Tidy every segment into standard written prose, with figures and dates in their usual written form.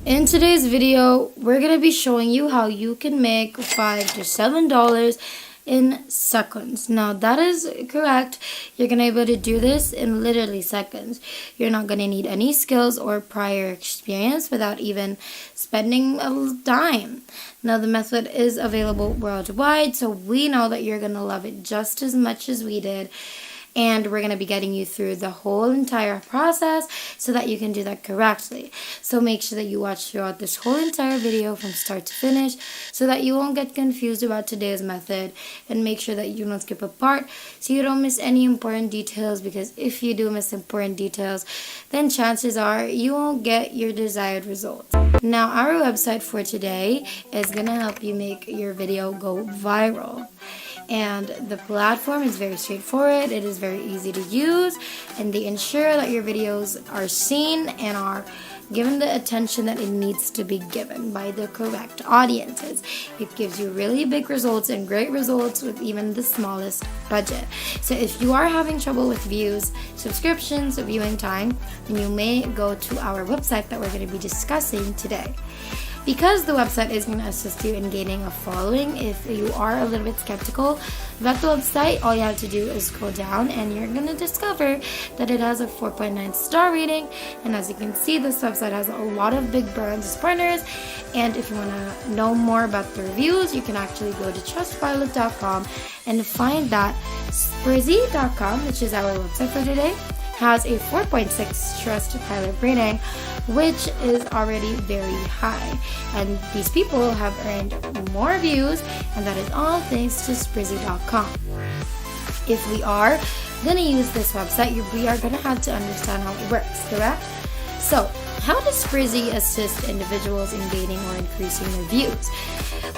In today's video, we're going to be showing you how you can make $5 to $7 in seconds. Now that is correct. You're going to be able to do this in literally seconds. You're not going to need any skills or prior experience without even spending a dime. Now the method is available worldwide, so we know that you're going to love it just as much as we did. And we're going to be getting you through the whole entire process so that you can do that correctly. So make sure that you watch throughout this whole entire video from start to finish so that you won't get confused about today's method. And make sure that you don't skip a part so you don't miss any important details, because if you do miss important details, then chances are you won't get your desired results. Now our website for today is going to help you make your video go viral. And the platform is very straightforward, it is very easy to use, and they ensure that your videos are seen and are given the attention that it needs to be given by the correct audiences. It gives you really big results and great results with even the smallest budget. So if you are having trouble with views, subscriptions, viewing time, then you may go to our website that we're going to be discussing today. Because the website is going to assist you in gaining a following, if you are a little bit skeptical about the website, all you have to do is scroll down and you're going to discover that it has a 4.9 star rating. And as you can see, this website has a lot of big brands as partners. And if you want to know more about the reviews, you can actually go to trustpilot.com and find that Spreezy.com, which is our website for today, has a 4.6 Trustpilot rating, which is already very high. And these people have earned more views, and that is all thanks to Spreezy.com. If we are going to use this website, we are going to have to understand how it works, correct? So, how does Spreezy assist individuals in gaining or increasing their views?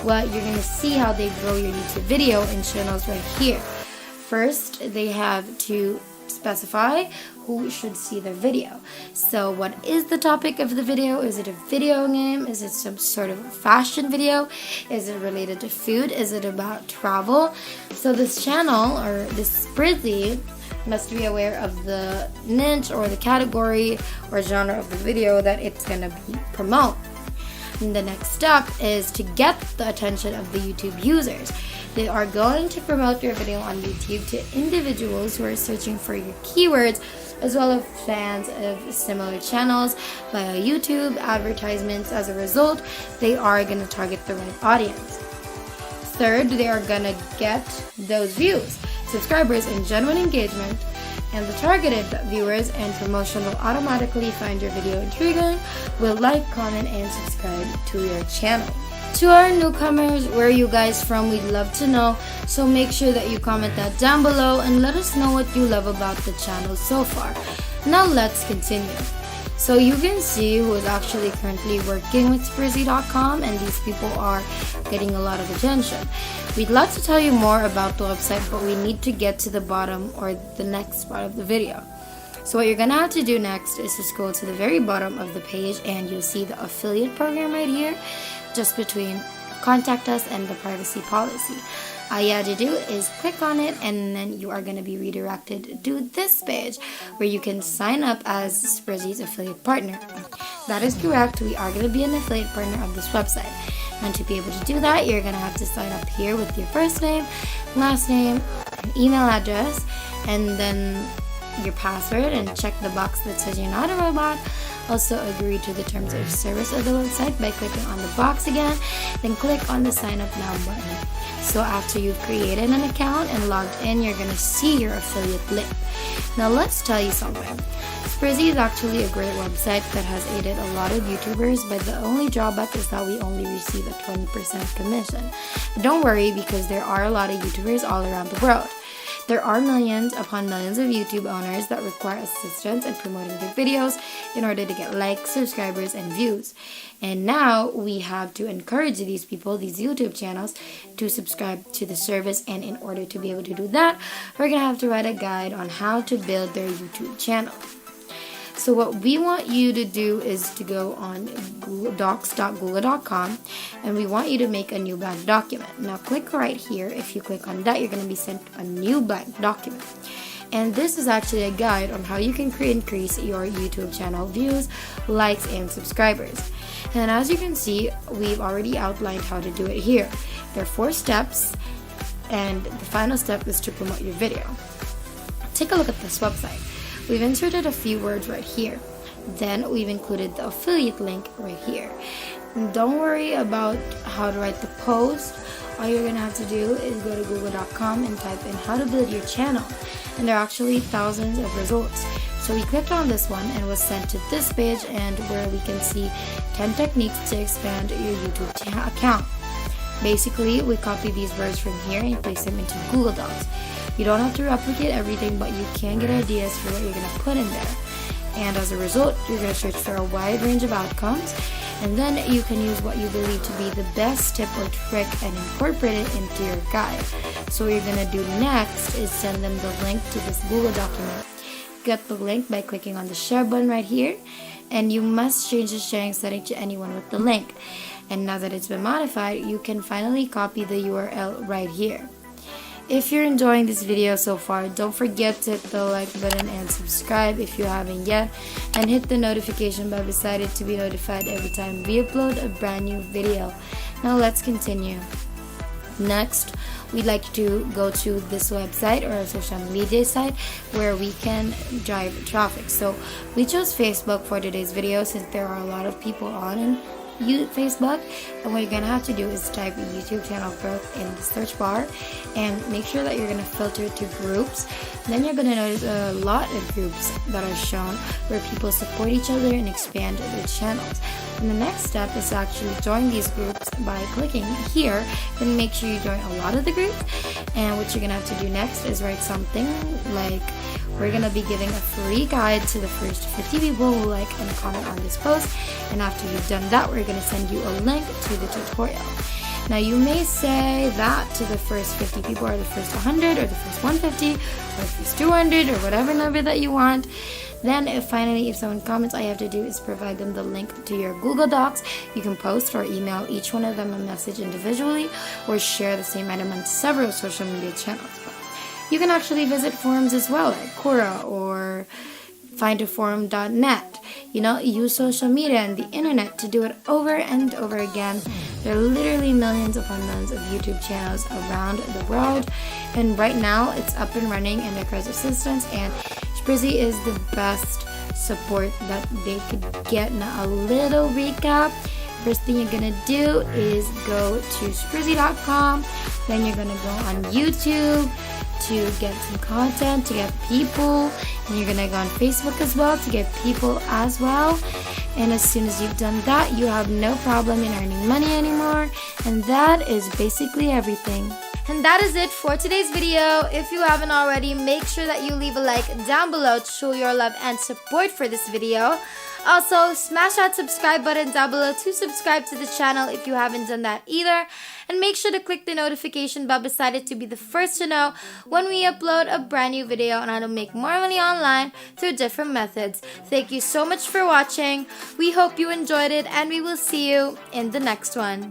Well, you're going to see how they grow your YouTube video in channels right here. First, they have to specify who should see the video. So what is the topic of the video? Is it a video game? Is it some sort of fashion video? Is it related to food? Is it about travel? So this channel, or this Spreezy, must be aware of the niche or the category or genre of the video that it's going to promote. And the next step is to get the attention of the YouTube users. They are going to promote your video on YouTube to individuals who are searching for your keywords, as well as fans of similar channels via YouTube advertisements. As a result, they are going to target the right audience. Third, they are going to get those views, subscribers, and genuine engagement. And the targeted viewers and promotion will automatically find your video intriguing, will like, comment, and subscribe to your channel. To our newcomers, where are you guys from? We'd love to know. So make sure that you comment that down below and let us know what you love about the channel so far. Now let's continue. So you can see who is actually currently working with Spreezy.com, and these people are getting a lot of attention. We'd love to tell you more about the website, but we need to get to the bottom or the next part of the video. So what you're going to have to do next is to scroll to the very bottom of the page, and you'll see the affiliate program right here, just between contact us and the privacy policy. All you have to do is click on it, and then you are going to be redirected to this page where you can sign up as Spreezy's affiliate partner. That is correct, we are going to be an affiliate partner of this website. And to be able to do that, you're going to have to sign up here with your first name, last name, email address, and then your password, and check the box that says you're not a robot. Also agree to the terms of service of the website by clicking on the box again, then click on the sign up now button. So after you've created an account and logged in, you're going to see your affiliate link. Now let's tell you something. Spreezy is actually a great website that has aided a lot of YouTubers, but the only drawback is that we only receive a 20% commission. But don't worry, because there are a lot of YouTubers all around the world. There are millions upon millions of YouTube owners that require assistance in promoting their videos in order to get likes, subscribers, and views. And now we have to encourage these people, these YouTube channels, to subscribe to the service. And in order to be able to do that, we're going to have to write a guide on how to build their YouTube channel. So what we want you to do is to go on docs.google.com, and we want you to make a new blank document. Now click right here. If you click on that, you're going to be sent a new blank document. And this is actually a guide on how you can increase your YouTube channel views, likes, and subscribers. And as you can see, we've already outlined how to do it here. There are 4 steps, and the final step is to promote your video. Take a look at this website. We've inserted a few words right here. Then we've included the affiliate link right here. And don't worry about how to write the post. All you're gonna have to do is go to google.com and type in how to build your channel. And there are actually thousands of results. So we clicked on this one and was sent to this page, and where we can see 10 techniques to expand your YouTube account. Basically, we copy these words from here and place them into Google Docs. You don't have to replicate everything, but you can get ideas for what you're gonna put in there. And as a result, you're going to search for a wide range of outcomes, and then you can use what you believe to be the best tip or trick and incorporate it into your guide. So what you're going to do next is send them the link to this Google document. Get the link by clicking on the share button right here, and you must change the sharing setting to anyone with the link. And now that it's been modified, you can finally copy the URL right here. If you're enjoying this video so far, don't forget to hit the like button and subscribe if you haven't yet, and hit the notification bell beside it to be notified every time we upload a brand new video. Now let's continue. Next, we'd like to go to this website or a social media site where we can drive traffic. So we chose Facebook for today's video since there are a lot of people on Facebook, and what you're gonna have to do is type YouTube channel growth in the search bar and make sure that you're gonna filter to groups. Then you're gonna notice a lot of groups that are shown where people support each other and expand their channels. And the next step is to actually join these groups by clicking here. Then make sure you join a lot of the groups, and what you're gonna have to do next is write something like, we're gonna be giving a free guide to the first 50 people who like and comment on this post, and after you've done that, we're gonna send you a link to the tutorial. Now you may say that to the first 50 people, or the first 100, or the first 150, or the first 200, or whatever number that you want. Then if someone comments, all you have to do is provide them the link to your Google Docs. You can post or email each one of them a message individually, or share the same item on several social media channels. You can actually visit forums as well, like Quora or findaforum.net. Use social media and the internet to do it over and over again. There are literally millions upon millions of YouTube channels around the world, and right now it's up and running and requires assistance, and Sprizzy is the best support that they could get. Now a little recap. First thing you're gonna do is go to sprizzy.com, then you're gonna go on YouTube to get some content, to get people, and you're gonna go on Facebook as well to get people as well. And as soon as you've done that, you have no problem in earning money anymore, and that is basically everything. And that is it for today's video. If you haven't already, make sure that you leave a like down below to show your love and support for this video. Also, smash that subscribe button down below to subscribe to the channel if you haven't done that either. And make sure to click the notification bell beside it to be the first to know when we upload a brand new video on how to make more money online through different methods. Thank you so much for watching. We hope you enjoyed it, and we will see you in the next one.